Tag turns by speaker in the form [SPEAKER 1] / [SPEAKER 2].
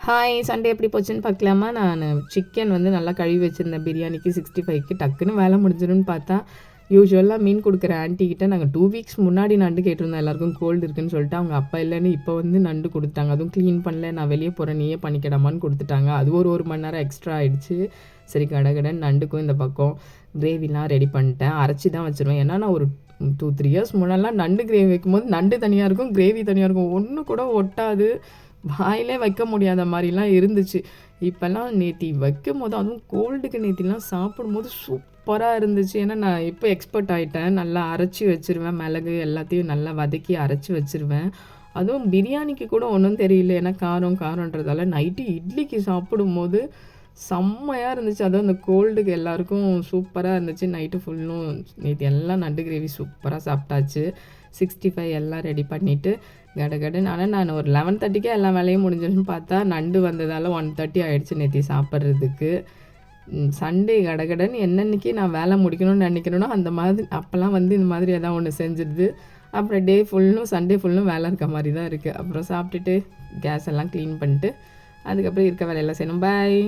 [SPEAKER 1] Hi, Sunday எப்படி போச்சுன்னு பார்க்கலாமா? நான் சிக்கன் வந்து நல்லா கழுவி வச்சுருந்தேன் பிரியாணிக்கு 65க்கு. டக்குன்னு வேலை முடிஞ்சிடும்னு பார்த்தா, யூசுவலாக மீன் கொடுக்குற ஆன்ட்டிகிட்ட நாங்கள் 2 வீக்ஸ் முன்னாடி நண்டு கேட்டிருந்தோம். எல்லாருக்கும் கோல்டு இருக்குன்னு சொல்லிட்டு, அவங்க அப்பா இல்லைன்னு இப்போ வந்து நண்டு கொடுத்துட்டாங்க. அதுவும் க்ளீன் பண்ணல, நான் வெளியே போகிறேன் நீயே பண்ணிக்கிடாமான்னு கொடுத்துட்டாங்க. அது ஒரு மணி நேரம் எக்ஸ்ட்ரா ஆகிடுச்சு. சரி கடகடன்னு நண்டுக்கும் இந்த பக்கம் கிரேவிலாம் ரெடி பண்ணிட்டேன். அரைச்சி தான் வச்சுருவேன். ஏன்னா நான் ஒரு 2-3 இயர்ஸ் முன்னெல்லாம் நண்டு கிரேவி வைக்கும்போது நண்டு தனியாக இருக்கும், கிரேவி தனியாக இருக்கும். ஒன்று கூட ஒட்டாது, வாயிலே வைக்க முடியாத மாதிரிலாம் இருந்துச்சு. இப்போல்லாம் நேத்தி வைக்கும்போது, அதுவும் கோல்டுக்கு நேத்திலாம் சாப்பிடும்போது சூப்பராக இருந்துச்சு. ஏன்னா நான் இப்போ எக்ஸ்பர்ட் ஆகிட்டேன். நல்லா அரைச்சி வச்சுருவேன், மிளகு எல்லாத்தையும் நல்லா வதக்கி அரைச்சி வச்சுருவேன். அதுவும் பிரியாணிக்கு கூட ஒன்றும் தெரியல. ஏன்னா காரன்றதால நைட்டு இட்லிக்கு சாப்பிடும்போது செம்மையாக இருந்துச்சு. அதுவும் அந்த கோல்டுக்கு எல்லாருக்கும் சூப்பராக இருந்துச்சு. நைட்டு ஃபுல்லும் நேற்று எல்லாம் நண்டு கிரேவி சூப்பராக சாப்பிட்டாச்சு. 65 எல்லாம் ரெடி பண்ணிவிட்டு கடகடன்னு. ஆனால் நான் ஒரு 11:30க்கே எல்லா வேலையும் முடிஞ்சிடுன்னு பார்த்தா, நண்டு வந்ததால் 1:30 ஆகிடுச்சு நேற்று சாப்பிட்றதுக்கு. சண்டே கடகடன்னு என்னன்னைக்கு நான் வேலை முடிக்கணும்னு நினைக்கிறேனோ அந்த மாதிரி அப்போல்லாம் வந்து இந்த மாதிரி எதாவது ஒன்று செஞ்சிடுது. அப்புறம் டே ஃபுல்லும் சண்டே ஃபுல்லும் வேலை இருக்க மாதிரி தான் இருக்குது. அப்புறம் சாப்பிட்டுட்டு கேஸ் எல்லாம் க்ளீன் பண்ணிட்டு அதுக்கப்புறம் இருக்க வேலையெல்லாம் செய்யணும். பாய்.